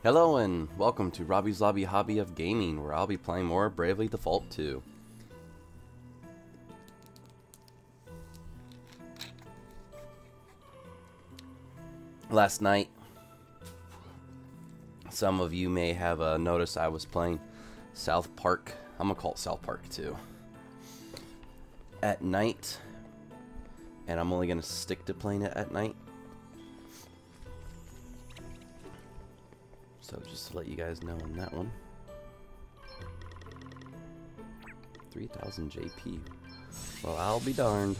Hello and welcome to Robbie's Lobby Hobby of Gaming, where I'll be playing more Bravely Default 2. Last night, some of you may have noticed I was playing South Park. I'm gonna call it South Park 2 at night, and I'm only gonna stick to playing it at night. So just to let you guys know on that one. 3000 JP. Well, I'll be darned.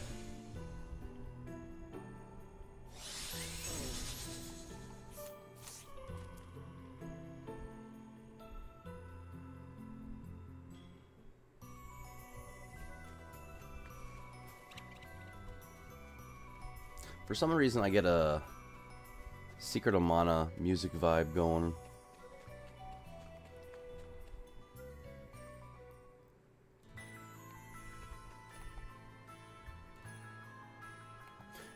For some reason I get a Secret of Mana music vibe going.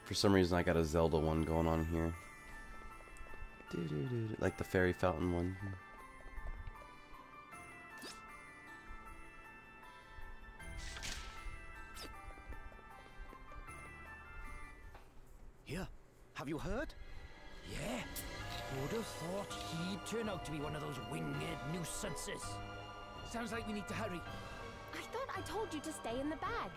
For some reason I got a Zelda one going on here. Like the fairy fountain one. Here, have you heard? Yeah, who'd have thought he'd turn out to be one of those winged nuisances? Sounds like we need to hurry. I thought I told you to stay in the bag.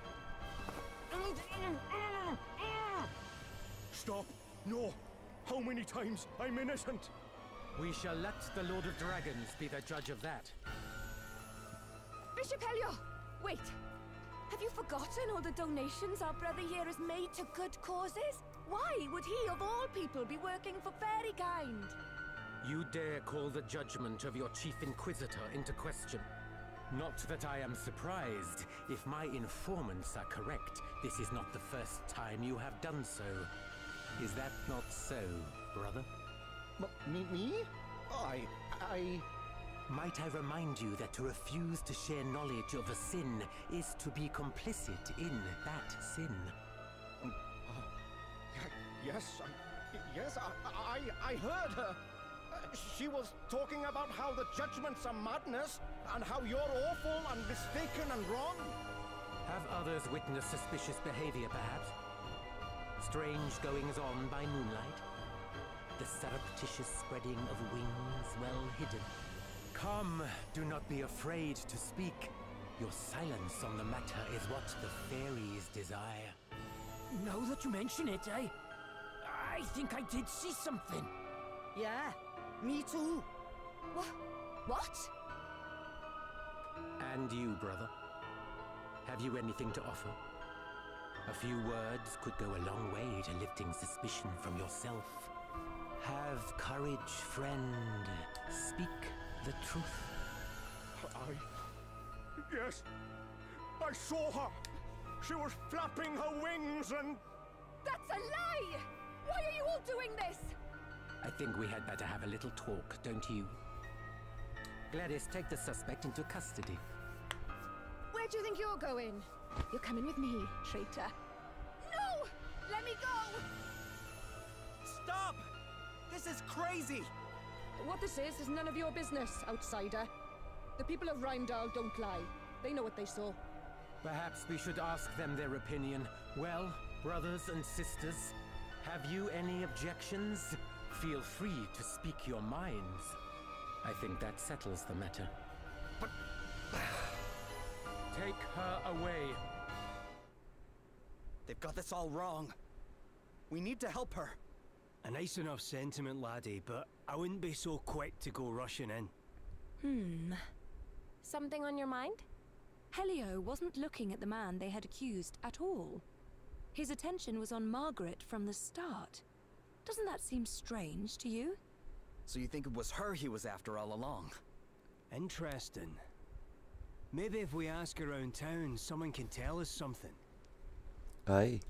Stop! No! How many times? I'm innocent! We shall let the Lord of Dragons be the judge of that. Bishop Helio! Wait! Have you forgotten all the donations our brother here has made to good causes? Why would he, of all people, be working for fairy kind? You dare call the judgment of your chief inquisitor into question. Not that I am surprised. If my informants are correct, this is not the first time you have done so. Is that not so, brother? Me? Might I remind you that to refuse to share knowledge of a sin is to be complicit in that sin? Yes, I heard her. She was talking about how the judgments are madness, and how you're awful and mistaken and wrong. Have others witnessed suspicious behavior, perhaps? Strange goings-on by moonlight? The surreptitious spreading of wings well hidden? Come, do not be afraid to speak. Your silence on the matter is what the fairies desire. Now that you mention it, I think I did see something. Yeah, me too. What? And you, brother? Have you anything to offer? A few words could go a long way to lifting suspicion from yourself. Have courage, friend. Speak the truth. Yes, I saw her. She was flapping her wings and... That's a lie! Why are you all doing this? I think we had better have a little talk, don't you? Gladys, take the suspect into custody. Where do you think you're going? You're coming with me, traitor. No! Let me go! Stop! This is crazy! What this is none of your business, outsider. The people of Rheindal don't lie. They know what they saw. Perhaps we should ask them their opinion. Well, brothers and sisters, have you any objections? Feel free to speak your minds. I think that settles the matter. But... Take her away. They've got this all wrong. We need to help her. A nice enough sentiment, laddie, but I wouldn't be so quick to go rushing in. Something on your mind? Helio wasn't looking at the man they had accused at all. His attention was on Margaret from the start. Doesn't that seem strange to you? So you think it was her he was after all along? Interesting. Maybe if we ask around town, someone can tell us something. Aye.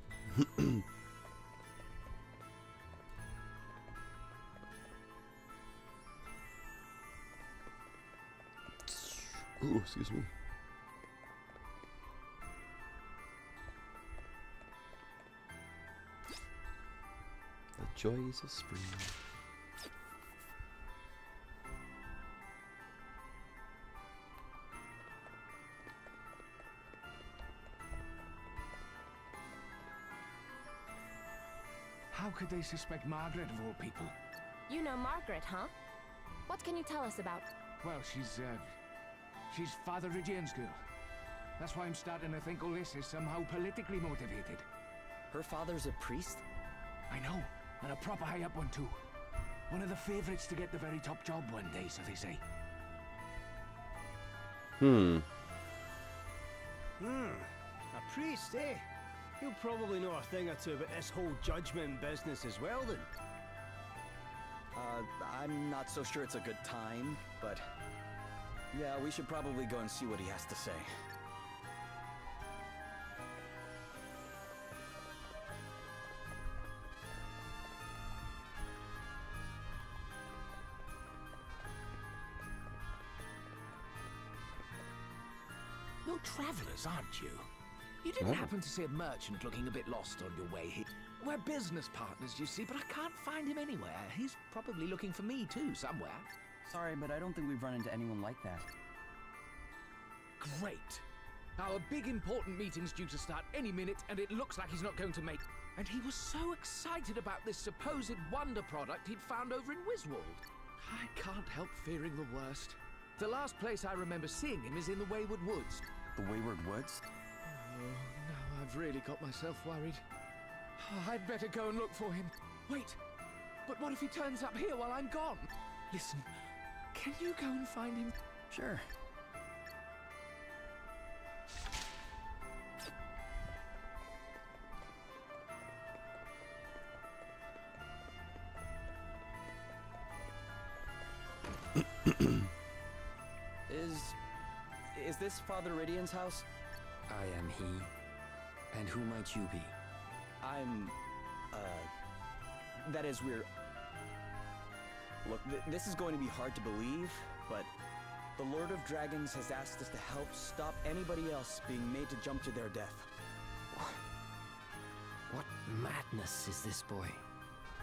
Ooh, excuse me. The joys of spring. How could they suspect Margaret of all people? You know Margaret, huh? What can you tell us about? Well, she's Father Regian's girl. That's why I'm starting to think all this is somehow politically motivated. Her father's a priest? I know, and a proper high-up one too. One of the favorites to get the very top job one day, so they say. A priest, eh? He'll probably know a thing or two about this whole judgment business as well, then. I'm not so sure it's a good time, but... yeah, we should probably go and see what he has to say. You're travelers, aren't you? You didn't happen to see a merchant looking a bit lost on your way here? We're business partners, you see, but I can't find him anywhere. He's probably looking for me too, somewhere. Sorry, but I don't think we've run into anyone like that. Great. Our big important meeting's due to start any minute, and it looks like he's not going to make... And he was so excited about this supposed wonder product he'd found over in Wiswold. I can't help fearing the worst. The last place I remember seeing him is in the Wayward Woods. The Wayward Woods? Oh, now I've really got myself worried. Oh, I'd better go and look for him. Wait, but what if he turns up here while I'm gone? Listen, can you go and find him? Sure. Is this Father Ridian's house? I am he. And who might you be? I'm, that is, we're... Look, this is going to be hard to believe, but the Lord of Dragons has asked us to help stop anybody else being made to jump to their death. What madness is this, boy?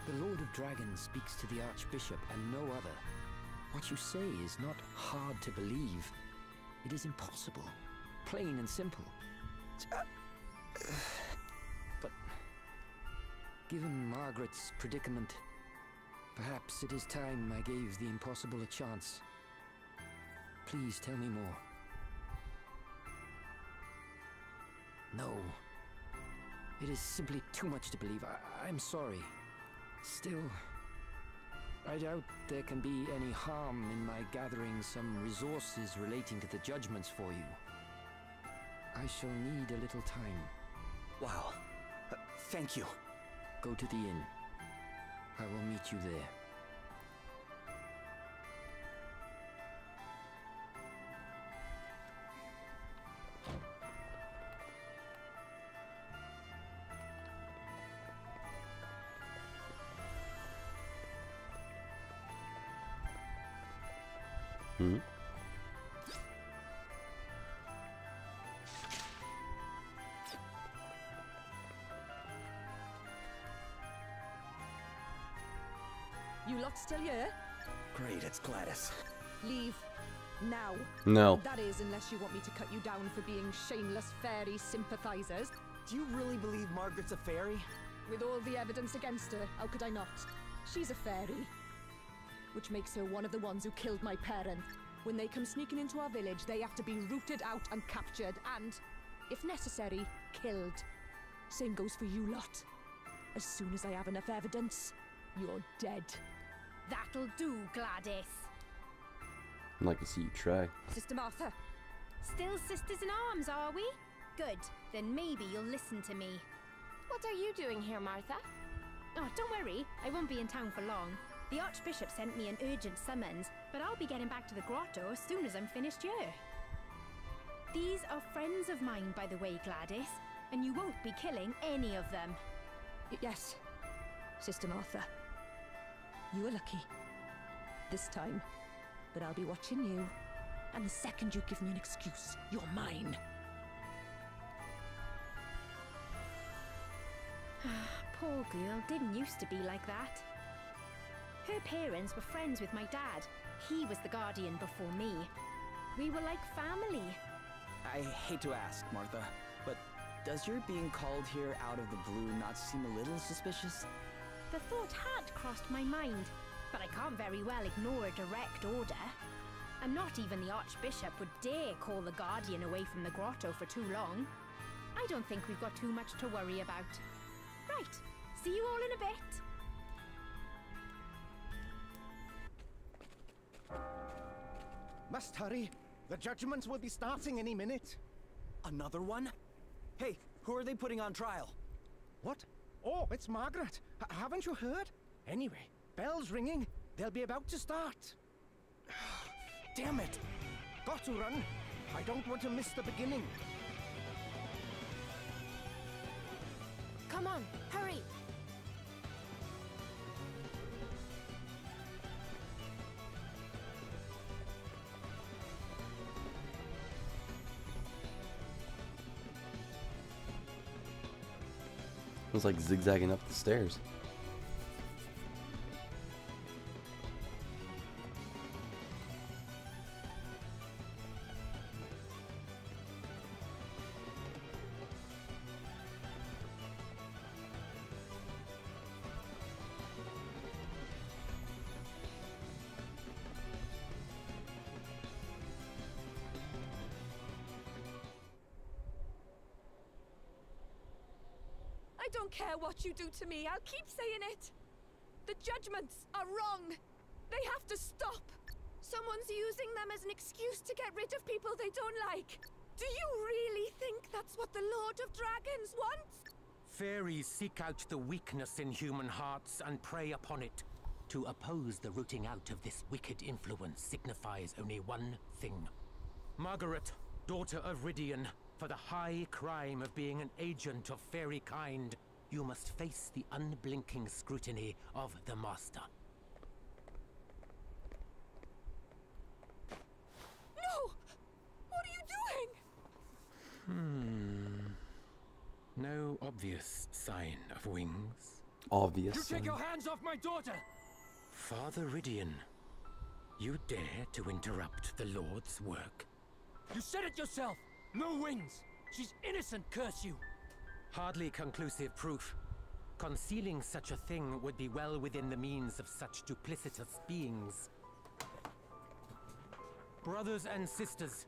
The Lord of Dragons speaks to the Archbishop and no other. What you say is not hard to believe. It is impossible. Plain and simple. But given Margaret's predicament, perhaps it is time I gave the impossible a chance. Please tell me more. No. It is simply too much to believe. I'm sorry. Still, I doubt there can be any harm in my gathering some resources relating to the judgments for you. I shall need a little time. Wow. Thank you. Go to the inn. I will meet you there. You lot still here? Great, it's Gladys. Leave. Now. No. That is, unless you want me to cut you down for being shameless fairy sympathizers. Do you really believe Margaret's a fairy? With all the evidence against her, how could I not? She's a fairy. Which makes her one of the ones who killed my parent. When they come sneaking into our village, they have to be rooted out and captured and, if necessary, killed. Same goes for you lot. As soon as I have enough evidence, you're dead. That'll do, Gladys. I'd like to see you try. Sister Martha. Still sisters in arms, are we? Good. Then maybe you'll listen to me. What are you doing here, Martha? Oh, don't worry. I won't be in town for long. The Archbishop sent me an urgent summons, but I'll be getting back to the grotto as soon as I'm finished here. These are friends of mine, by the way, Gladys, and you won't be killing any of them. Yes, Sister Martha. You were lucky. This time. But I'll be watching you. And the second you give me an excuse, you're mine. Poor girl didn't used to be like that. Her parents were friends with my dad. He was the guardian before me. We were like family. I hate to ask, Martha, but does your being called here out of the blue not seem a little suspicious? The thought had crossed my mind, but I can't very well ignore a direct order. And not even the Archbishop would dare call the Guardian away from the grotto for too long. I don't think we've got too much to worry about. Right, see you all in a bit. Must hurry. The judgments will be starting any minute. Another one? Hey, who are they putting on trial? What? Oh, it's Margaret. Haven't you heard? Anyway, bell's ringing. They'll be about to start. Damn it! Got to run. I don't want to miss the beginning. Come on, hurry! It was like zigzagging up the stairs. I don't care what you do to me, I'll keep saying it. The judgments are wrong. They have to stop. Someone's using them as an excuse to get rid of people they don't like. Do you really think that's what the Lord of Dragons wants? Fairies seek out the weakness in human hearts and prey upon it. To oppose the rooting out of this wicked influence signifies only one thing. Margaret, daughter of Rydian, for the high crime of being an agent of fairy kind, you must face the unblinking scrutiny of the Master. No! What are you doing? No obvious sign of wings. Obvious. You take your hands off my daughter! Father Rydian, you dare to interrupt the Lord's work? You said it yourself! No wings! She's innocent, curse you! Hardly conclusive proof. Concealing such a thing would be well within the means of such duplicitous beings. Brothers and sisters,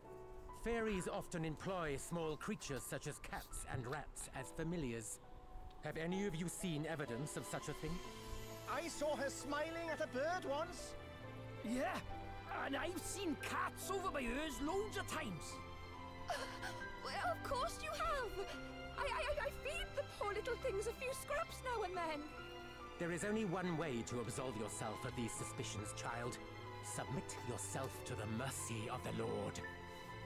fairies often employ small creatures such as cats and rats as familiars. Have any of you seen evidence of such a thing? I saw her smiling at a bird once. Yeah, and I've seen cats over by hers loads of times. Well, of course you have! I feed the poor little things a few scraps now and then. There is only one way to absolve yourself of these suspicions, child. Submit yourself to the mercy of the Lord.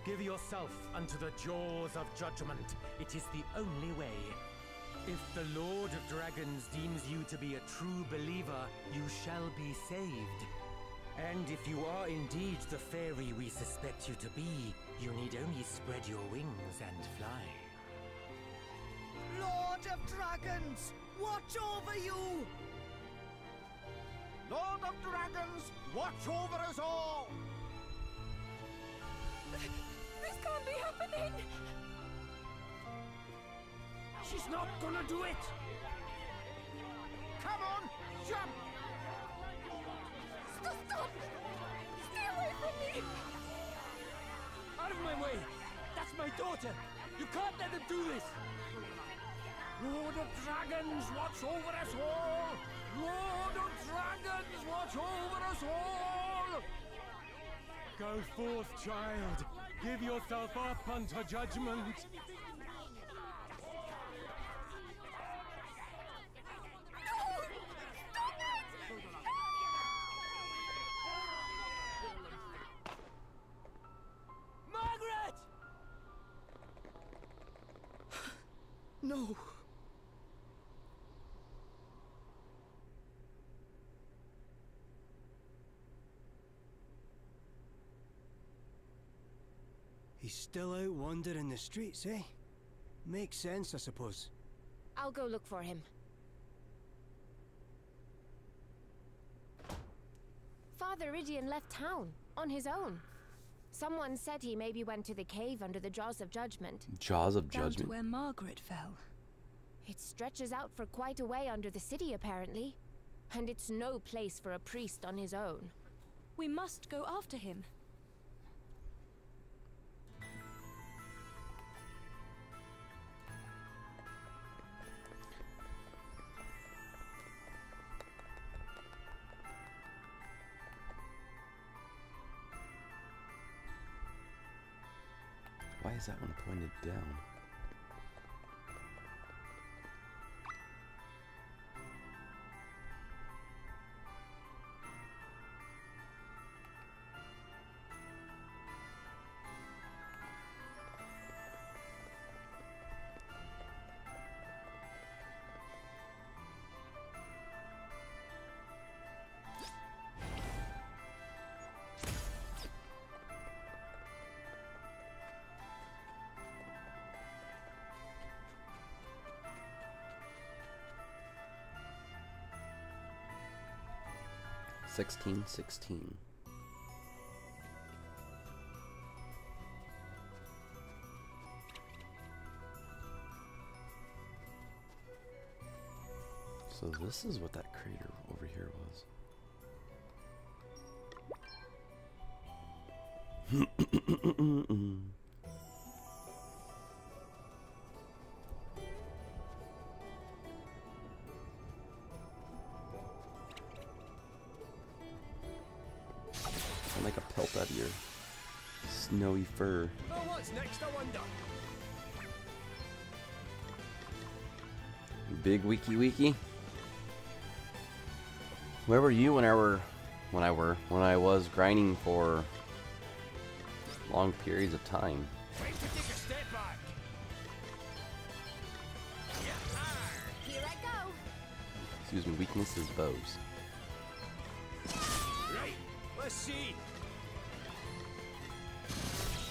Give yourself unto the jaws of judgment. It is the only way. If the Lord of Dragons deems you to be a true believer, you shall be saved. And if you are indeed the fairy we suspect you to be, you need only spread your wings and fly. Lord of Dragons, watch over you! Lord of Dragons, watch over us all! This can't be happening! She's not gonna do it! Come on, jump! Stop! Stay away from me! Out of my way! That's my daughter! You can't let them do this! Lord of Dragons, watch over us all! Lord of Dragons, watch over us all! Go forth, child. Give yourself up unto judgment. Margaret! No. He's still out wandering the streets, eh? Makes sense, I suppose. I'll go look for him. Father Rydian left town, on his own. Someone said he maybe went to the cave under the Jaws of Judgment. Jaws of Down to Judgment? where Margaret fell. It stretches out for quite a way under the city, apparently. And it's no place for a priest on his own. We must go after him. Why is that one pointed down? $16.16. So this is what that crater over here was. Make a pelt out of your snowy fur. Oh, what's next, I wonder? Big wiki. Where were you when I was grinding for long periods of time? Time to take a step back. Here I go. Excuse me, weakness is bows. Right, let's see.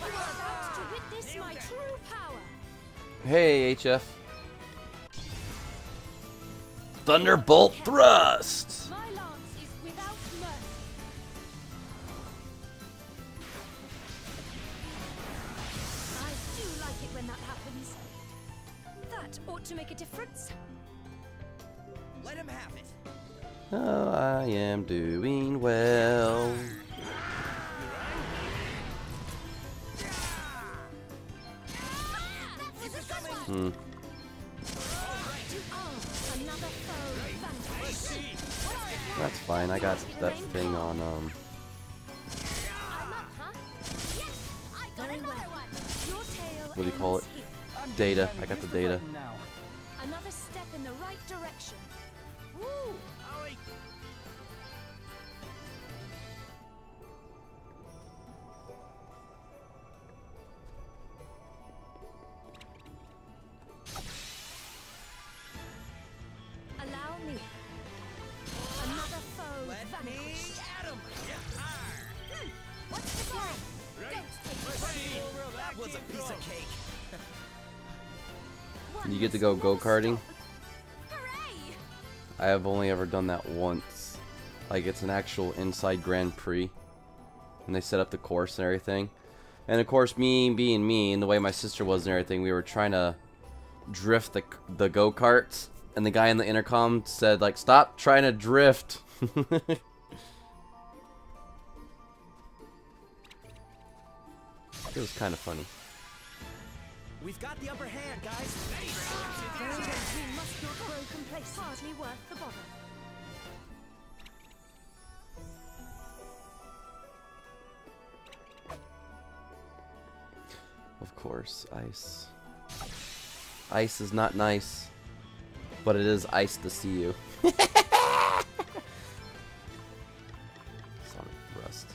We're about to witness my true power. Hey, HF. Thunderbolt thrust. My lance is without mercy. I do like it when that happens. That ought to make a difference. Let him have it. Oh, I am doing well. That's fine. I got that thing on what do you call it? Data. I got the data. Another step in the right direction. Woo! I like. Allow me. Another foe Let me vanquished. at him. What's the plan? Right, let's see. That was a piece of cake. You get to go go-karting. Hooray! I have only ever done that once. Like, it's an actual inside Grand Prix. And they set up the course and everything. And of course, me being me, and the way my sister was and everything, we were trying to drift the go-karts. And the guy in the intercom said, like, stop trying to drift. It was kind of funny. We've got the upper hand, guys. We must not grow complacent. Hardly worth the bother. Of course, ice. Ice is not nice, but it is ice to see you. Sonic thrust.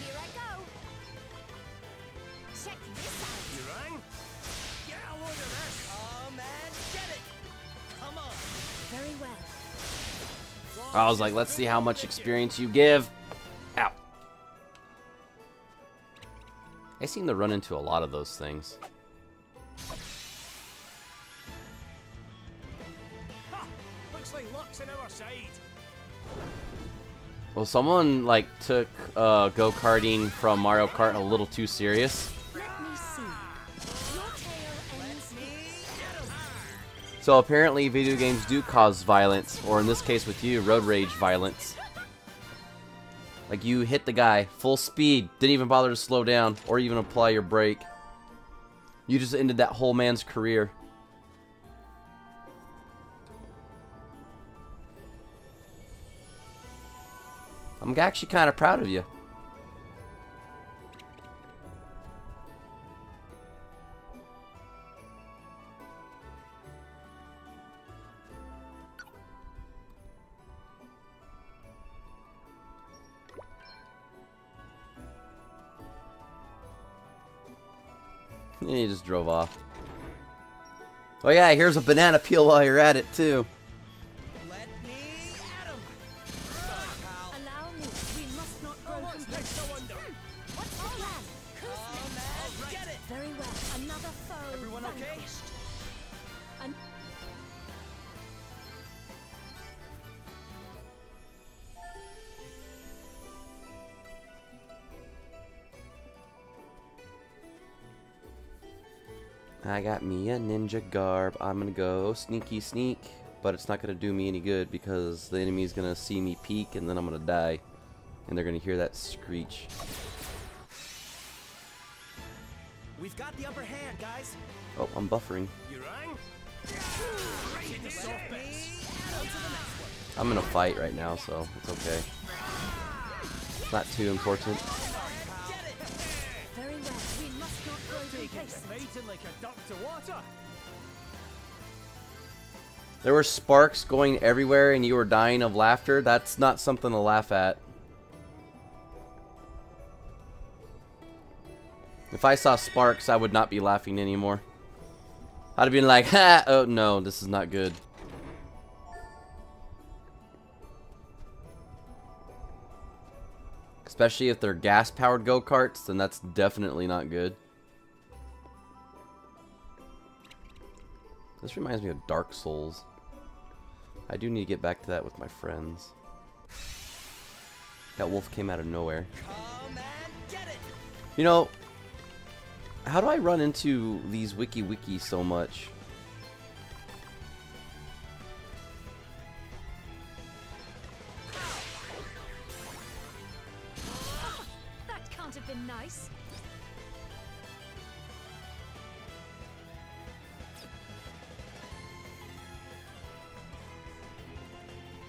Here I go. Check this out. You rang? Get a load of this. Come and get it. Come on. Very well. I was like, let's see how much experience you give. Ow. I seem to run into a lot of those things. Ha! Looks like luck's on our side. Well, someone like took go-karting from Mario Kart a little too serious. Let me see. Your tail ends here. So apparently video games do cause violence, or in this case with you, road rage violence. Like you hit the guy, full speed, didn't even bother to slow down, or even apply your brake. You just ended that whole man's career. I'm actually kind of proud of you. And he just drove off. Oh yeah, here's a banana peel while you're at it too. Let me at him. Allow me. We must not grow complacent. What's all that? Oh man, get it. Very well. Another foe. Everyone okay? vanquished. An I got me a ninja garb. I'm gonna go sneaky sneak, but it's not gonna do me any good because the enemy's gonna see me peek and then I'm gonna die. And they're gonna hear that screech. We've got the upper hand, guys. Oh, I'm buffering. You rang? Take the soft base. On to the next one. I'm in a fight right now, so it's okay. It's not too important. very well. We must not grow complacent. Fighting like a duck to water. There were sparks going everywhere and you were dying of laughter. That's not something to laugh at. If I saw sparks, I would not be laughing anymore. I'd have been like, ha! Oh no, this is not good. Especially if they're gas-powered go-karts, then that's definitely not good. This reminds me of Dark Souls. I do need to get back to that with my friends. That wolf came out of nowhere. Come and get it. You know, how do I run into these wiki so much? That can't have been nice.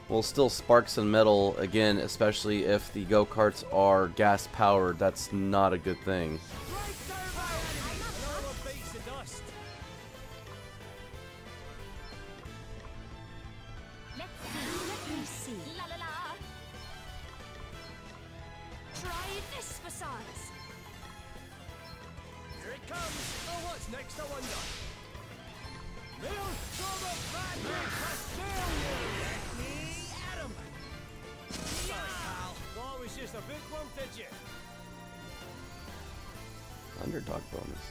Well, still sparks and metal, again, especially if the go-karts are gas-powered, that's not a good thing. Let me see. La la la. Try this for size. Here it comes. Oh, what's next, I wonder? Neil, show the Bravery Let me at him. Sorry, pal. Thought it was just a big one, did you? Underdog bonus.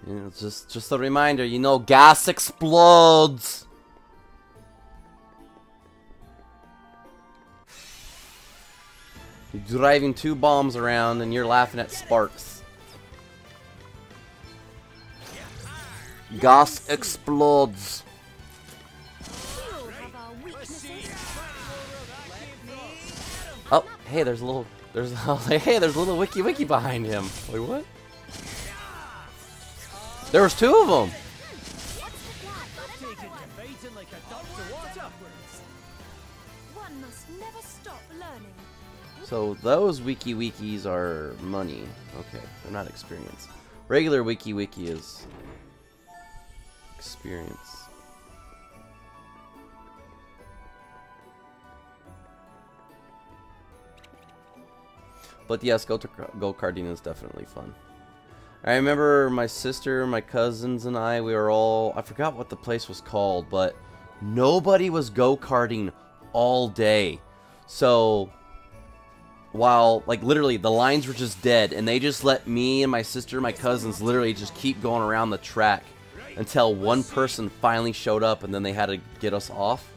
You know, just a reminder, you know, gas explodes. You're driving 2 bombs around and you're laughing at sparks. Gas explodes. We'll have our weaknesses. Oh, hey, there's a little hey, there's a little wiki behind him. Wait, what? There was 2 of them. Fighting like a duck to water. One must never stop learning. So those wikis are money. Okay, they're not experience. Regular wiki is experience. But yes, go-karting is definitely fun. I remember my sister, my cousins, and I were all... I forgot what the place was called, but nobody was go-karting all day. So while, like, literally the lines were just dead, and they just let me and my sister and my cousins literally just keep going around the track until one person finally showed up, and then they had to get us off.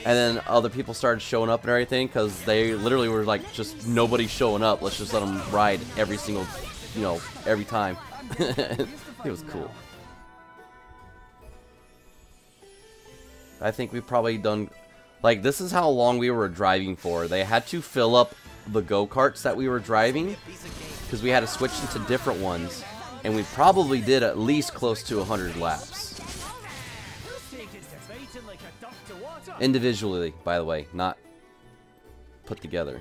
And then other people started showing up and everything, because they literally were like, just nobody showing up, let's just let them ride every single, you know, every time. It was cool. I think we've probably done, like, this is how long we were driving for. They had to fill up the go-karts that we were driving, because we had to switch into different ones, and we probably did at least close to 100 laps. Individually, by the way, not put together.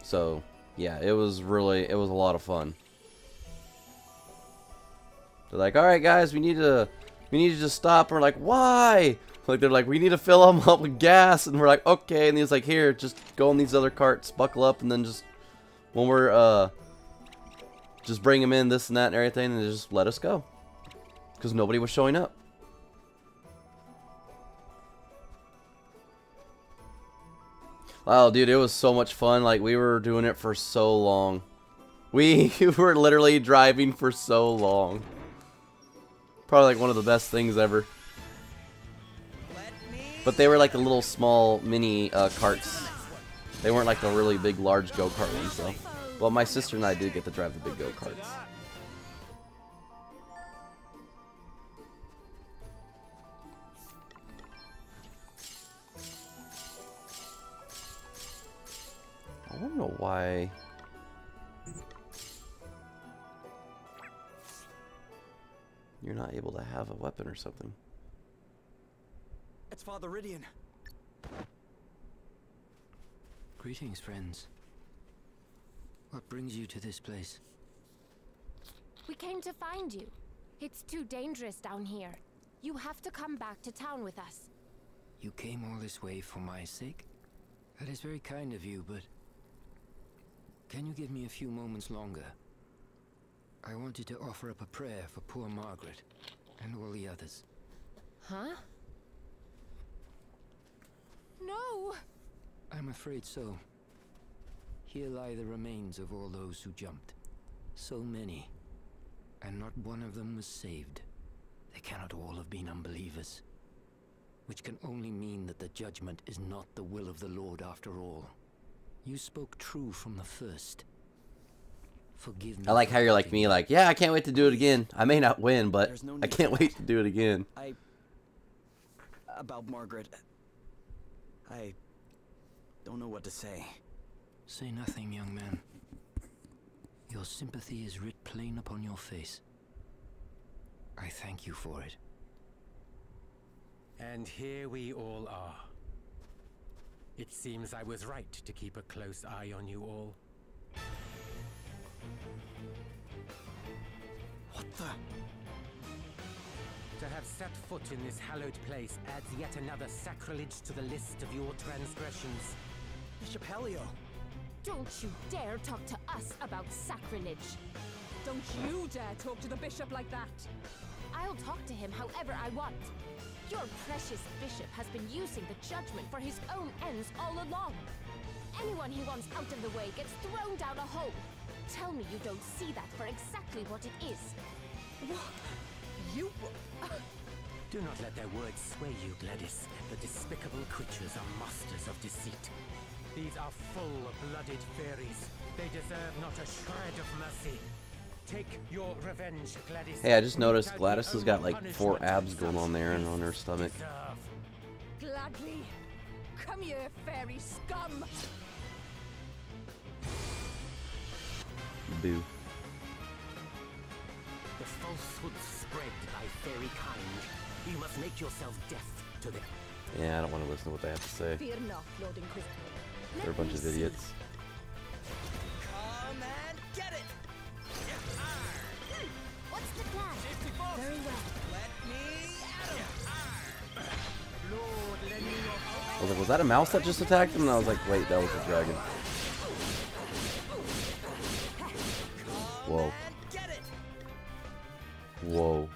So, yeah, it was a lot of fun. They're like, alright guys, we need to just stop. And we're like, why? Like, they're like, we need to fill them up with gas. And we're like, okay. And he's like, here, just go on these other carts, buckle up, and then just, when we're, just bring them in, this and that and everything, and just let us go. Because nobody was showing up. Wow, dude, it was so much fun. Like, we were doing it for so long. We were literally driving for so long. Probably like one of the best things ever. But they were like the little small mini carts. They weren't like the really big large go-kart ones though. Well, my sister and I did get to drive the big go-karts. I don't know why. You're not able to have a weapon or something. It's Father Rydian. Greetings, friends. What brings you to this place? We came to find you. It's too dangerous down here. You have to come back to town with us. You came all this way for my sake? That is very kind of you, but can you give me a few moments longer? I wanted to offer up a prayer for poor Margaret and all the others. Huh? No! I'm afraid so. Here lie the remains of all those who jumped. So many. And not one of them was saved. They cannot all have been unbelievers. Which can only mean that the judgment is not the will of the Lord after all. You spoke true from the first. Forgive me. I like how you're like me, like, yeah, I can't wait to do it again. I may not win, but I can't wait to do it again. About Margaret, I don't know what to say. Say nothing, young man. Your sympathy is writ plain upon your face. I thank you for it. And here we all are. It seems I was right to keep a close eye on you all. What the? To have set foot in this hallowed place adds yet another sacrilege to the list of your transgressions. Bishop Helio. Don't you dare talk to us about sacrilege. Don't you dare talk to the bishop like that. I'll talk to him however I want. Your precious bishop has been using the judgment for his own ends all along. Anyone he wants out of the way gets thrown down a hole. Tell me you don't see that for exactly what it is. You... Do not let their words sway you, Gladys. The despicable creatures are masters of deceit. These are full-blooded fairies. They deserve not a shred of mercy. Take your revenge, Gladys. Hey, I just noticed Gladys has got like 4 abs going on there and on her stomach. Gladly. Come here, fairy scum. Boo. The falsehoods spread by fairy kind. You must make yourself deaf to them. Yeah, I don't want to listen to what they have to say. Fear not, Lord Inquisitor. They're a bunch of idiots. Come and get it! What's the plan? Very well. Let me at him! Lord, lend me your I was like, was that a mouse that just attacked him? And I was like, wait, that was a dragon. Whoa. Whoa.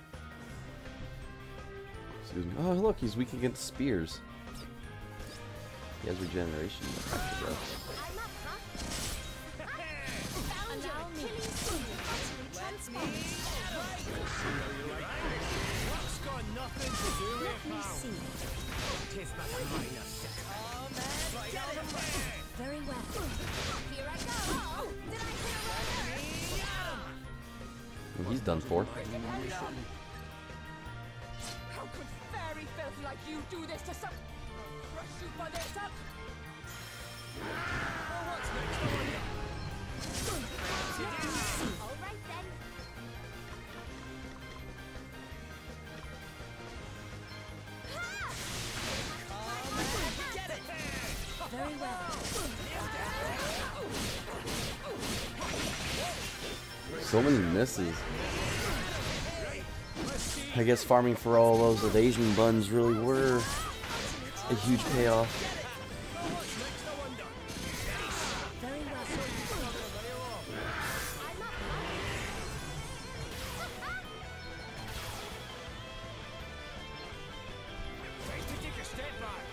Excuse me. Oh, look, he's weak against spears. He has regeneration. I'm up, huh? Found you, killing spree, utterly transformed. What's got nothing to do with Let me see. Tis but a minor set. Very well. Here I go. Oh, did I hit a runner? Well, he's done for. How could fairy filth like you do this to some... Crush you for this up? All right then. Very well. So many misses. I guess farming for all those evasion buns really were a huge payoff. Very well. Take a step back.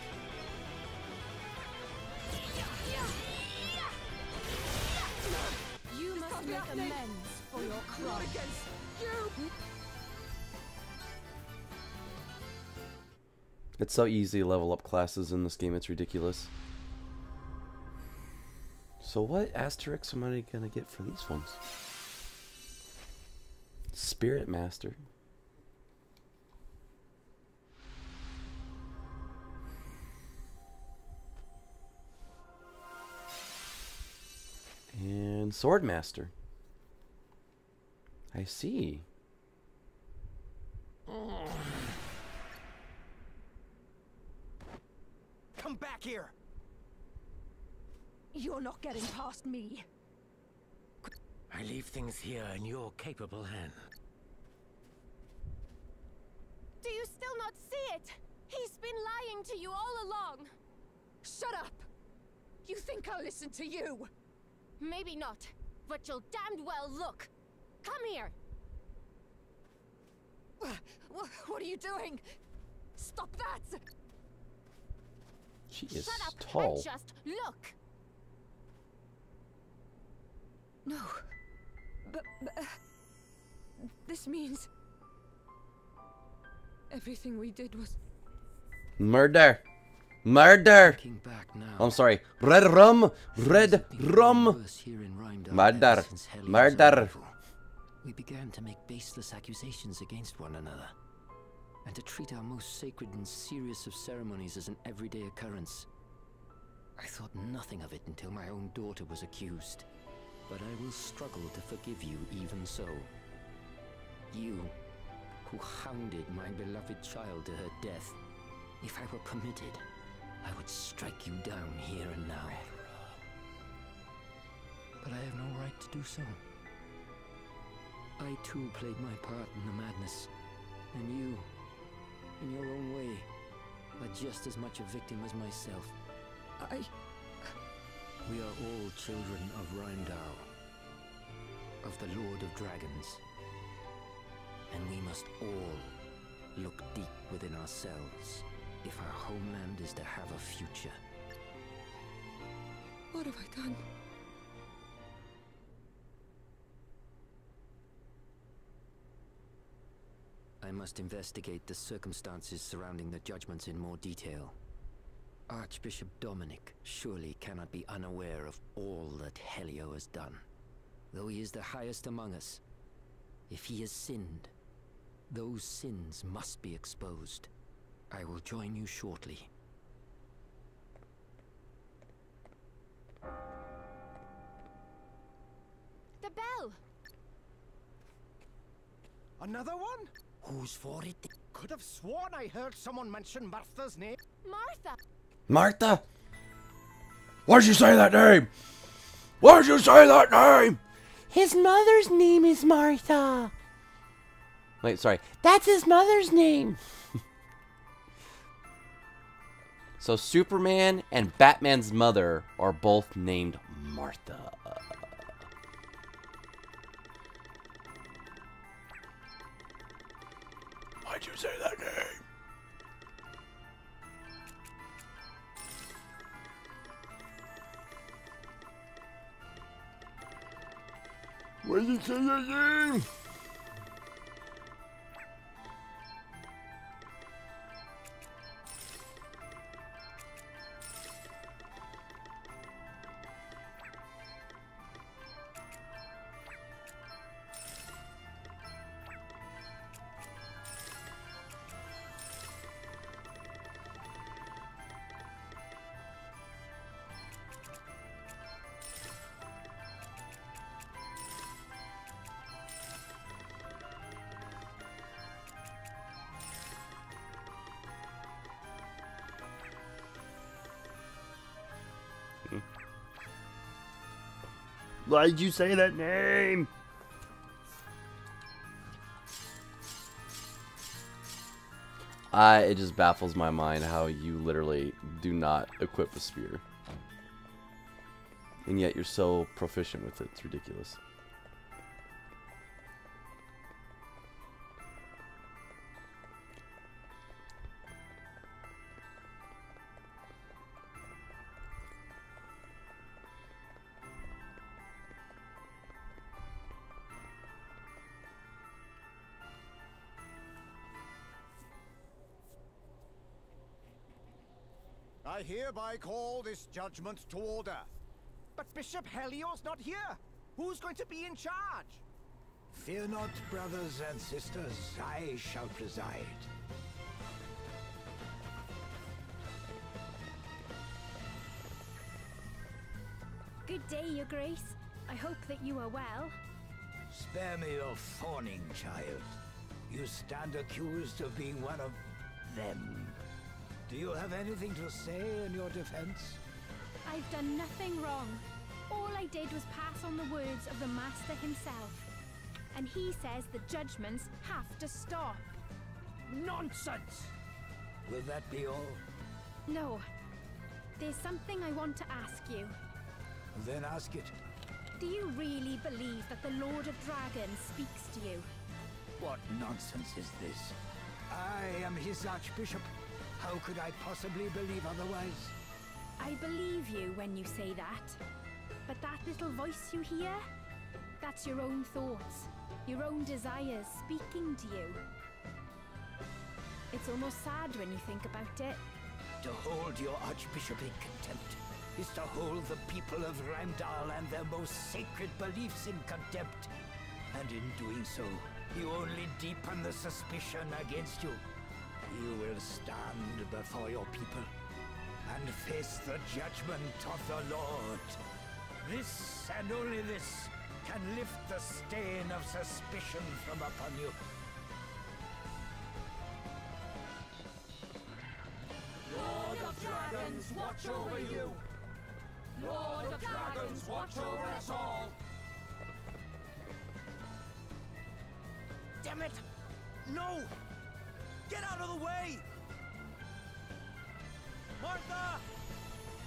You must make amends for your crime. Against you! It's so easy to level up classes in this game, it's ridiculous. So what asterisks am I gonna get for these ones? Spirit Master. And Sword Master. I see. Come back here! You're not getting past me. I leave things here in your capable hand. Do you still not see it? He's been lying to you all along. Shut up! You think I'll listen to you? Maybe not, but you'll damned well look. Come here. What are you doing? Stop that! She is Shut up tall. and just look. No. But this means... everything we did was... Murder! Murder! Looking back now, I'm sorry. Red rum! Red things have been rum! worse here in Rheindal Murder. ever since Helios Murder. arrival. We began to make baseless accusations against one another, and to treat our most sacred and serious of ceremonies as an everyday occurrence. I thought nothing of it until my own daughter was accused, but I will struggle to forgive you even so. You, who hounded my beloved child to her death. If I were permitted, I would strike you down here and now. But I have no right to do so. I too played my part in the madness, and you, in your own way, are just as much a victim as myself. We are all children of Rheindal, of the Lord of Dragons, and we must all look deep within ourselves if our homeland is to have a future. What have I done? I must investigate the circumstances surrounding the judgments in more detail. Archbishop Dominic surely cannot be unaware of all that Helio has done. Though he is the highest among us, if he has sinned, those sins must be exposed. I will join you shortly. The bell. Another one? Who's for it? Could have sworn I heard someone mention Martha's name. Martha. Martha? Why'd you say that name? Why'd you say that name? His mother's name is Martha. Wait, sorry. That's his mother's name. So Superman and Batman's mother are both named Martha. Why'd you say that name? What did you say again? Why did you say that name? It just baffles my mind how you literally do not equip a spear. And yet you're so proficient with it. It's ridiculous. I hereby call this judgment to order. But Bishop Helios not here. Who's going to be in charge? Fear not, brothers and sisters. I shall preside. Good day, Your Grace. I hope that you are well. Spare me your fawning, child. You stand accused of being one of them. Do you have anything to say in your defense? I've done nothing wrong. All I did was pass on the words of the Master himself. And he says the judgments have to stop. Nonsense! Will that be all? No. There's something I want to ask you. Then ask it. Do you really believe that the Lord of Dragons speaks to you? What nonsense is this? I am his Archbishop. How could I possibly believe otherwise? I believe you when you say that. But that little voice you hear? That's your own thoughts, your own desires speaking to you. It's almost sad when you think about it. To hold your Archbishop in contempt is to hold the people of Ramdal and their most sacred beliefs in contempt. And in doing so, you only deepen the suspicion against you. You will stand before your people and face the judgment of the Lord. This and only this can lift the stain of suspicion from upon you. Lord of Dragons, watch over you! Lord of Dragons, watch over us all! Damn it! No! Get out of the way! Martha!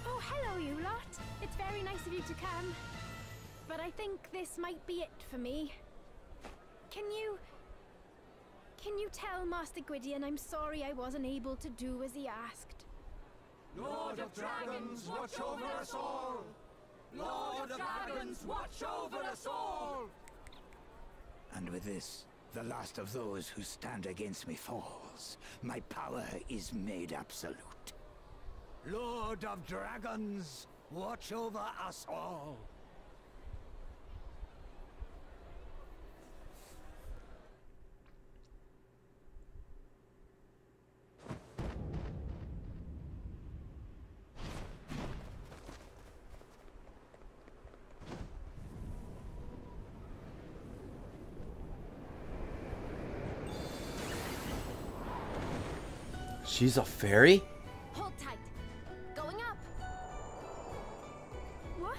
Oh, hello, you lot. It's very nice of you to come. But I think this might be it for me. Can you tell Master Gwydion I'm sorry I wasn't able to do as he asked? Lord of Dragons, watch over us all! Lord of Dragons, watch over us all! And with this, the last of those who stand against me falls. My power is made absolute. Lord of Dragons, watch over us all. She's a fairy? Hold tight. Going up. What?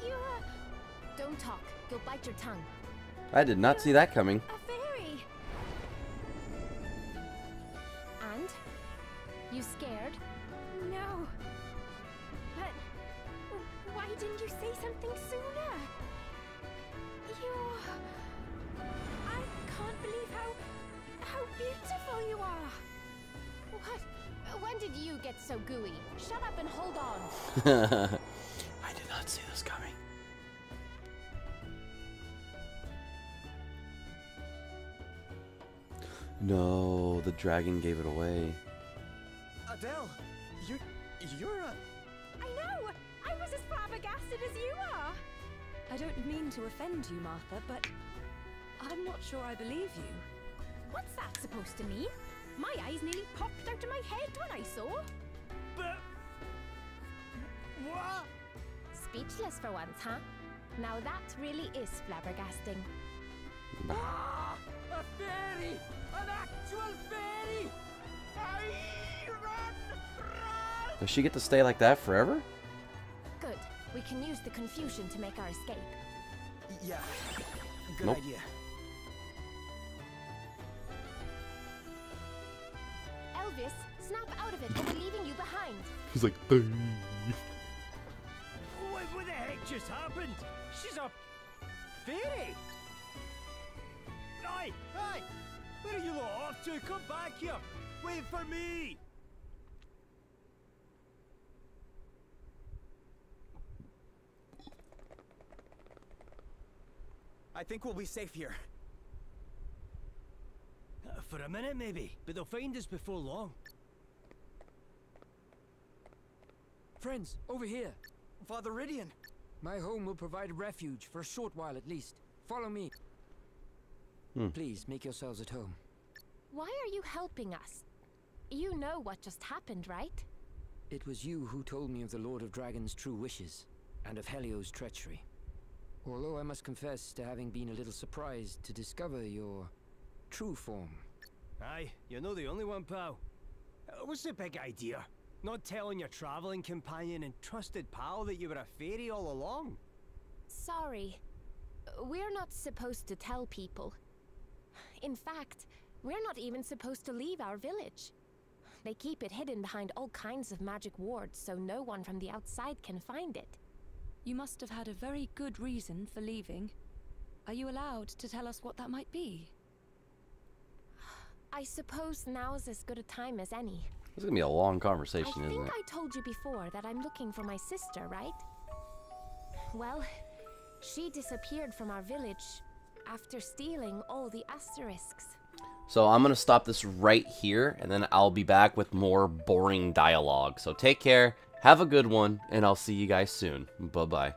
You're Don't talk. You'll bite your tongue. I did not see that coming. A fairy. And? You scared? No. But why didn't you say something sooner? I can't believe how beautiful you are. What? When did you get so gooey? Shut up and hold on. I did not see this coming. No, the dragon gave it away. Adele, you're a... I know! I was as flabbergasted as you are! I don't mean to offend you, Martha, but I'm not sure I believe you. What's that supposed to mean? My eyes nearly popped out of my head when I saw. But... What? Speechless for once, huh? Now that really is flabbergasting. Ah! A fairy! An actual fairy! Aye, run! Run! Does she get to stay like that forever? Good. We can use the confusion to make our escape. Yeah, good Nope. idea. Elvis, snap out of it or we're leaving you behind. He's like, What the heck just happened? She's a fairy! Aye, aye! Where are you lot off to? Come back here! Wait for me! I think we'll be safe here. For a minute, maybe, but they'll find us before long. Friends, over here. Father Ridian. My home will provide refuge for a short while at least. Follow me. Please, make yourselves at home. Why are you helping us? You know what just happened, right? It was you who told me of the Lord of Dragon's true wishes, and of Helio's treachery. Although I must confess to having been a little surprised to discover your true form. Aye, you're not the only one, pal. What's the big idea? Not telling your traveling companion and trusted pal that you were a fairy all along? Sorry. We're not supposed to tell people. In fact, we're not even supposed to leave our village. They keep it hidden behind all kinds of magic wards so no one from the outside can find it. You must have had a very good reason for leaving. Are you allowed to tell us what that might be? I suppose now's as good a time as any. This is gonna be a long conversation, I isn't think it? I told you before that I'm looking for my sister, right? Well, she disappeared from our village after stealing all the asterisks. So I'm gonna stop this right here, and then I'll be back with more boring dialogue. So take care, have a good one, and I'll see you guys soon. Bye-bye.